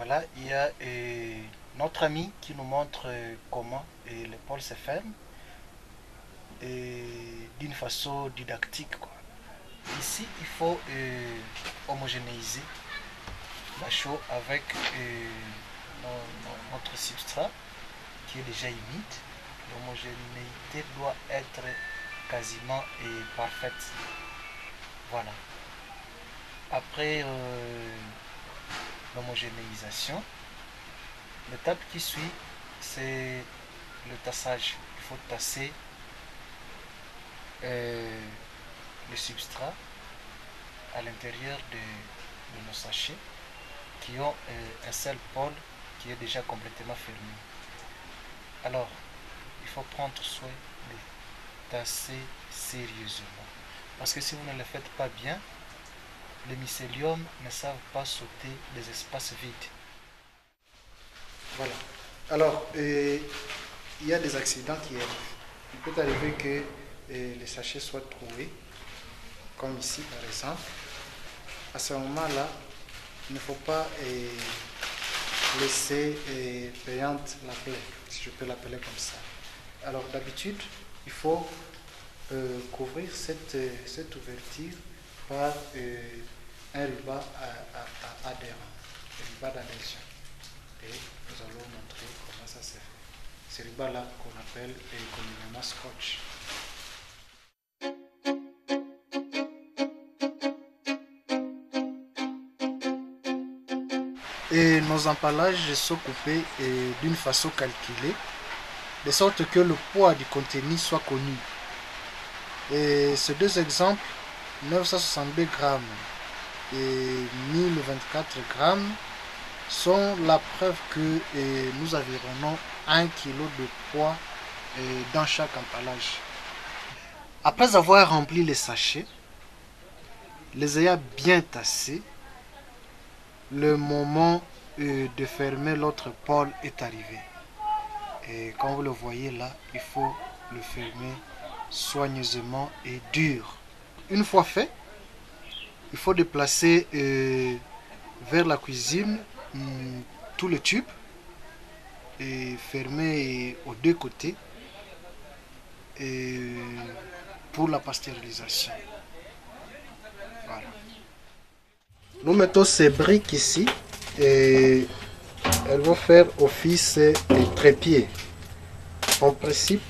Voilà, il y a notre ami qui nous montre comment les pôles se ferment et d'une façon didactique, quoi. Ici, il faut homogénéiser la chose avec notre substrat qui est déjà humide. L'homogénéité doit être quasiment parfaite. Voilà. Après l'homogénéisation, l'étape qui suit, c'est le tassage. Il faut tasser le substrat à l'intérieur de nos sachets qui ont un seul pôle qui est déjà complètement fermé. Alors, il faut prendre soin de tasser sérieusement. Parce que si vous ne le faites pas bien, les mycéliums ne savent pas sauter des espaces vides. Voilà. Alors, il y a des accidents qui arrivent. Il peut arriver que les sachets soient troués, comme ici par exemple. À ce moment-là, il ne faut pas laisser payante la plaie, si je peux l'appeler comme ça. Alors d'habitude, il faut couvrir cette ouverture par un ruban adhérent, un ruban d'adhésion. Et nous allons montrer comment ça se fait. Ce ruban-là qu'on appelle communément scotch. Et nos emballages sont coupés d'une façon calculée, de sorte que le poids du contenu soit connu. Et ces deux exemples, 962 grammes et 1024 grammes, sont la preuve que nous environnons 1 kg de poids dans chaque emballage. Après avoir rempli les sachets, les ayant bien tassés, le moment de fermer l'autre pôle est arrivé. Et comme vous le voyez là, il faut le fermer soigneusement et dur. Une fois fait, il faut déplacer vers la cuisine tout le tube et fermer aux deux côtés pour la pasteurisation. Voilà. Nous mettons ces briques ici et elles vont faire office de trépied. En principe,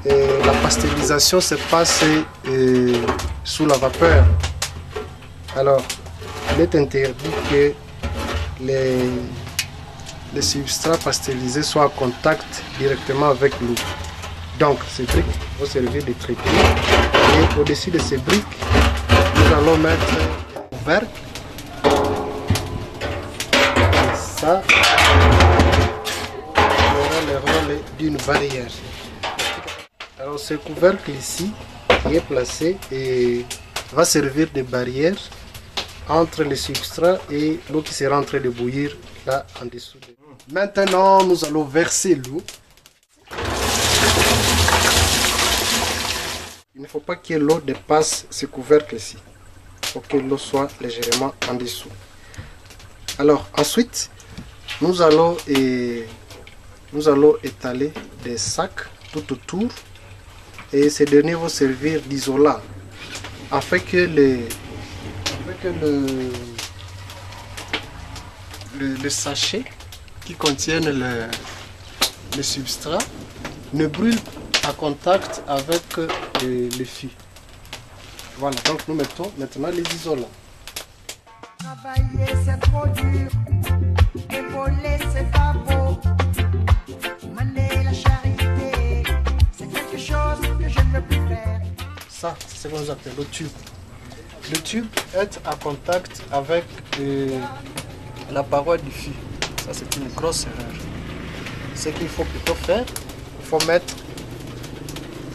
la pasteurisation se passe sous la vapeur. Alors, il est interdit que les substrats pasteurisés soient en contact directement avec l'eau. Donc, ces briques vont servir de trépied. Et au-dessus de ces briques, nous allons mettre un couvercle. Et ça aura le rôle d'une barrière. Alors, ce couvercle ici, qui est placé, et va servir de barrière entre le substrat et l'eau qui sera en train de bouillir là en dessous. Maintenant, nous allons verser l'eau. Il ne faut pas que l'eau dépasse ce couvercle ici. Il faut que l'eau soit légèrement en dessous. Alors ensuite, nous allons étaler des sacs tout autour et ces derniers vont servir d'isolant afin que le sachet qui contiennent le substrat ne brûle à contact avec le fût. Voilà, donc nous mettons maintenant les isolants. Travailler c'est trop dur, et voler c'est pas beau. Mener la charité, c'est quelque chose que je ne veux plus faire. Ça, c'est ce que nous appelons le tube. Le tube est en contact avec la paroi du fût. Ça, c'est une grosse erreur. Ce qu'il faut plutôt faire, il faut mettre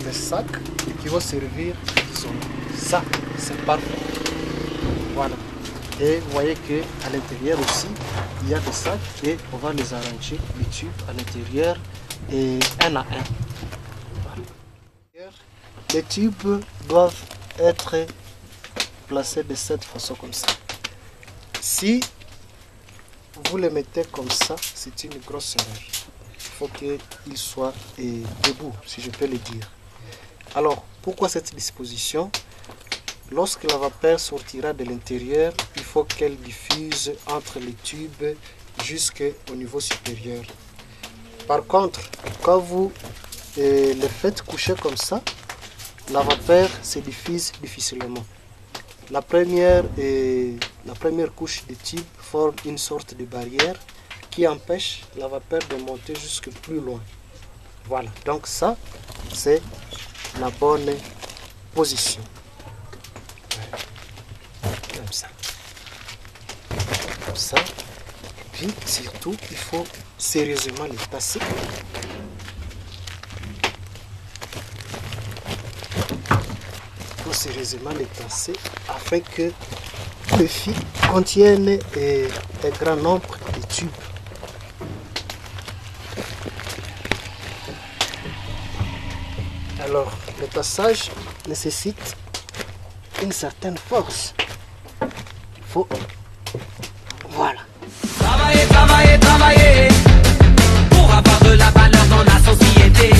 des sacs qui vont servir d'isolant. Ça, c'est parfait. Voilà. Et vous voyez qu'à l'intérieur aussi, il y a des sacs et on va les arranger, les tubes à l'intérieur, et un à un. Voilà. Les tubes doivent être placés de cette façon comme ça. Si vous le mettez comme ça, c'est une grosse erreur. Il faut qu'il soit debout, si je peux le dire. Alors, pourquoi cette disposition? Lorsque la vapeur sortira de l'intérieur, il faut qu'elle diffuse entre les tubes jusqu'au niveau supérieur. Par contre, quand vous le faites coucher comme ça, la vapeur se diffuse difficilement. La première couche de tube forme une sorte de barrière qui empêche la vapeur de monter jusque plus loin. Voilà, donc ça, c'est la bonne position. Comme ça. Comme ça. Puis, surtout, il faut sérieusement les tasser. Il faut sérieusement les tasser afin que le fil contienne un grand nombre de tubes. Alors, le tassage nécessite une certaine force. Il faut... Voilà. Travailler, travailler, travailler pour avoir de la valeur dans la société.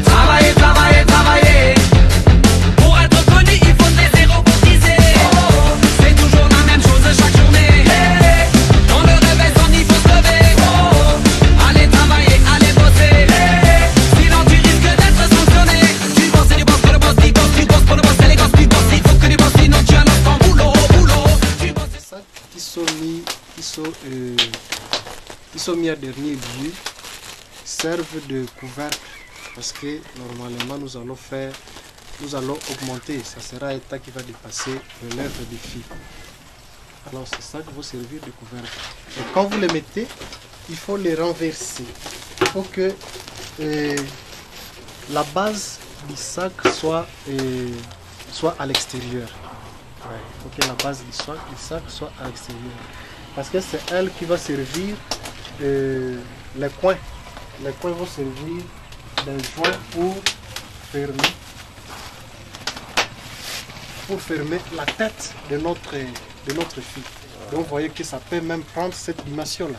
Travailler, travailler, travailler pour être connu, il faut des zéros cotisés. C'est toujours la même chose chaque journée. Dans le réveil, il faut se lever. Allez travailler, allez bosser. Sinon tu risques d'être sanctionné. Tu bosses, c'est du boss pour le boss, du boss, tu bosses pour le boss, c'est les gosses, tu bosses. Il faut que tu bosses, sinon tu as l'instant boulot, boulot. Tu bosses. Ça qui sont mis à dernier lieu servent de couvercle parce que normalement nous allons augmenter, ça sera un état qui va dépasser le lèvre des fils. Alors c'est ça qui va servir de couvercle. Et quand vous les mettez, il faut les renverser. Il faut que la base du sac soit à l'extérieur. Ouais, il faut que la base du sac soit à l'extérieur. Parce que c'est elle qui va servir les coins. Les coins vont servir d'un joint pour fermer la tête de notre fil. Donc vous voyez que ça peut même prendre cette dimension-là.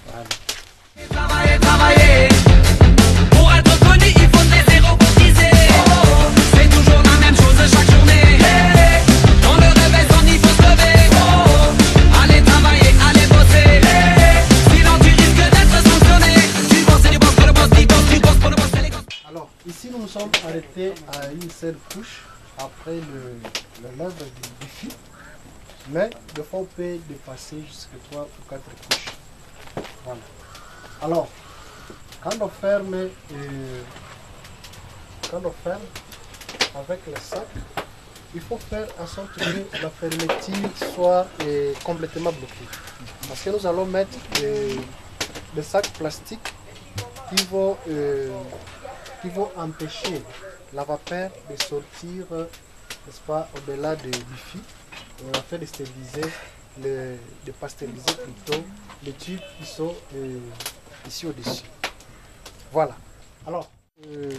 Voilà. Travailler, travailler pour être connu, il faut des zéros cotisés. C'est toujours la même chose chaque journée. Dans le réveil, il faut se lever. Allez travailler, allez bosser. Sinon tu risques d'être sanctionné. Tu bosses, c'est du boss pour le boss, du boss, tu bosses pour le boss, c'est les gosses. Alors ici nous nous sommes arrêtés à une seule couche après le lèvre du fil. Mais des fois on peut dépasser jusqu'à 3 ou 4 couches. Voilà. Alors, quand on ferme avec le sac, il faut faire en sorte que la fermeture soit complètement bloquée. Parce que nous allons mettre des sacs plastiques qui vont empêcher la vapeur de sortir, n'est-ce pas, au-delà du fil. On a fait de stériliser, de pasteuriser plutôt les tubes qui sont ici au-dessus. Voilà. Alors, le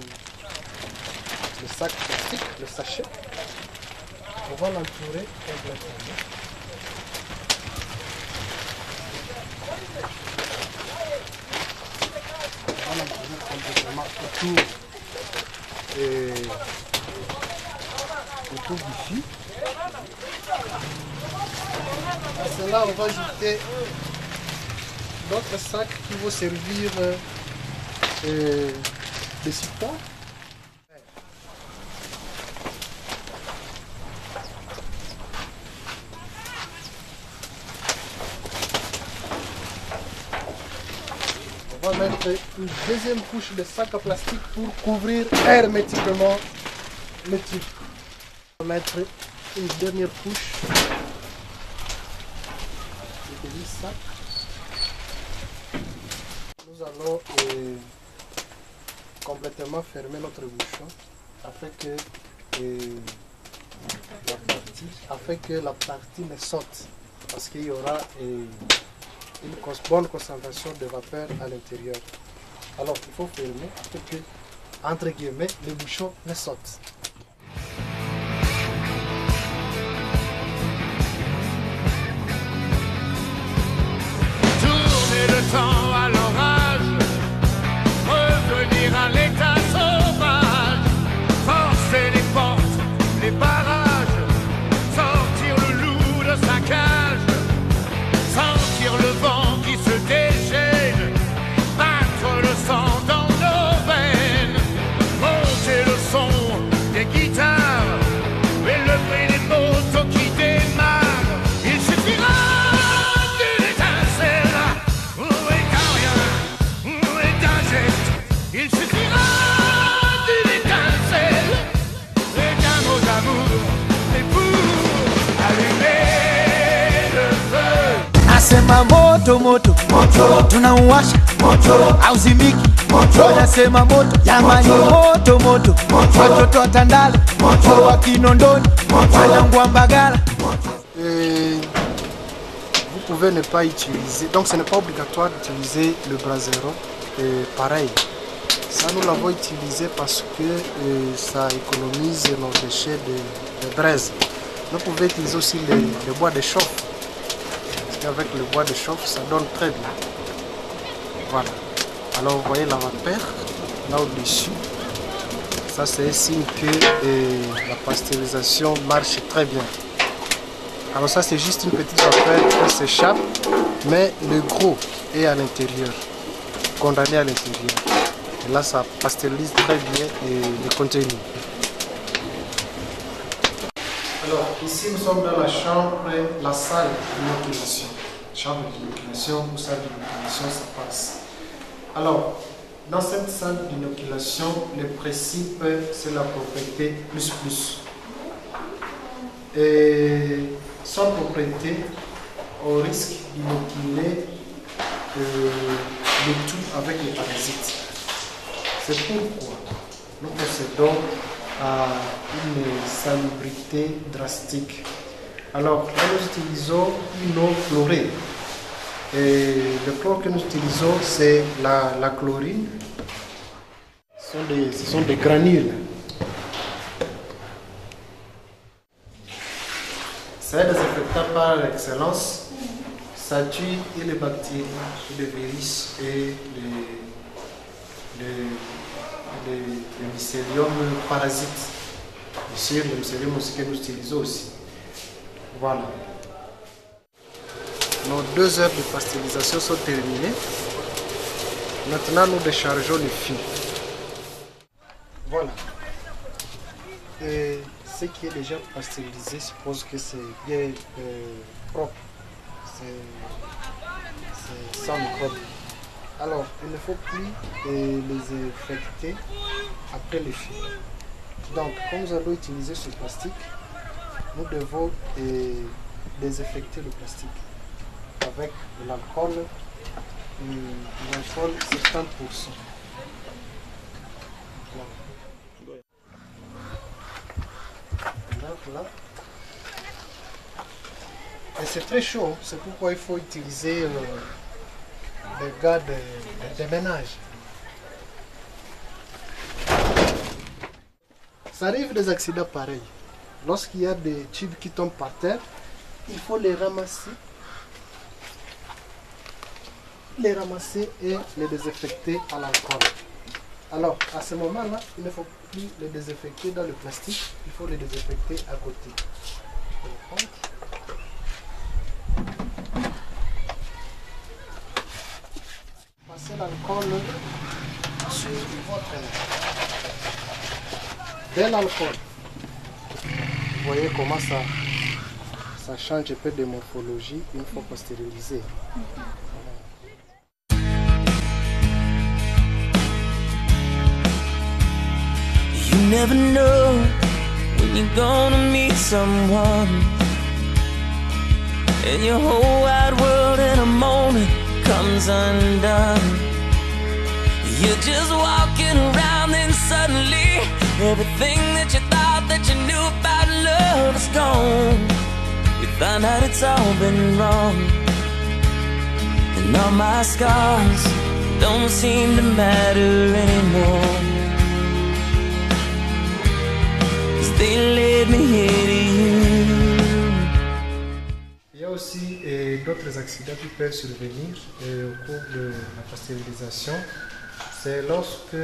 sac plastique, le sachet, on va l'entourer complètement. On va l'entourer complètement autour du fil. À cela, on va ajouter d'autres sacs qui vont servir de support. On va mettre une deuxième couche de sac à plastique pour couvrir hermétiquement le tube. On va mettre une dernière couche de sac. Nous allons complètement fermer notre bouchon afin que la partie ne saute, parce qu'il y aura une bonne concentration de vapeur à l'intérieur. Alors il faut fermer afin que, entre guillemets, le bouchon ne saute. Wanasema moto moto moto, tunauwasha moto, hauzimiki moto. Wanasema moto, jamani moto moto, watoto wa Tandale moto, wa Kinondoni wanangu wa Mbagala. Vous pouvez ne pas utiliser, donc ce n'est pas obligatoire d'utiliser le brasero pareil. Ça nous l'avons utilisé parce que ça économise nos déchets de braise. Vous pouvez utiliser aussi le bois de chauffe. Parce qu'avec le bois de chauffe, ça donne très bien. Voilà. Alors vous voyez la vapeur là au-dessus. Ça c'est un signe que la pasteurisation marche très bien. Alors ça c'est juste une petite vapeur qui s'échappe, mais le gros est à l'intérieur, condamné à l'intérieur. Et là ça pasteurise très bien le contenu. Alors ici nous sommes dans la chambre, la salle d'inoculation. Chambre d'inoculation ou salle d'inoculation, ça passe. Alors dans cette salle d'inoculation, le principe c'est la propriété plus. Et sans propriété, on risque d'inoculer le tout avec les parasites. C'est pourquoi nous procédons à une salubrité drastique. Alors là nous utilisons une eau chlorée. Et le chlore que nous utilisons c'est la chlorine. Ce sont des granules. C'est un désinfectant par excellence. Ça tue et les bactéries, et les virus et les mycélium parasites. Ici, le mycélium aussi que nous utilisons aussi. Voilà. Nos 2 heures de pasteurisation sont terminées. Maintenant, nous déchargeons le fil. Voilà. Et ce qui est déjà pasteurisé suppose que c'est bien propre. C'est sans microbes. Alors, il ne faut plus les infecter après les fils. Donc, quand nous allons utiliser ce plastique, nous devons désinfecter le plastique avec de l'alcool, 70%. Là. Et c'est très chaud, c'est pourquoi il faut utiliser des gars de ménage. Ça arrive des accidents pareils. Lorsqu'il y a des tubes qui tombent par terre, il faut les ramasser et les désinfecter à l'alcool. Alors, à ce moment-là, il ne faut plus les désinfecter dans le plastique, il faut les désinfecter à côté. Passez l'alcool sur votre main. Dès l'alcool, vous voyez comment ça change un peu de morphologie une fois pasteurisé. You never know when you're gonna meet someone, and your whole wide world in a moment comes undone. You're just walking around and suddenly everything that you thought that you knew about love is gone. You find out it's all been wrong, and all my scars don't seem to matter anymore. They led me here to you. Il y a aussi d'autres accidents qui peuvent survenir au cours de la pasteurisation. C'est lorsque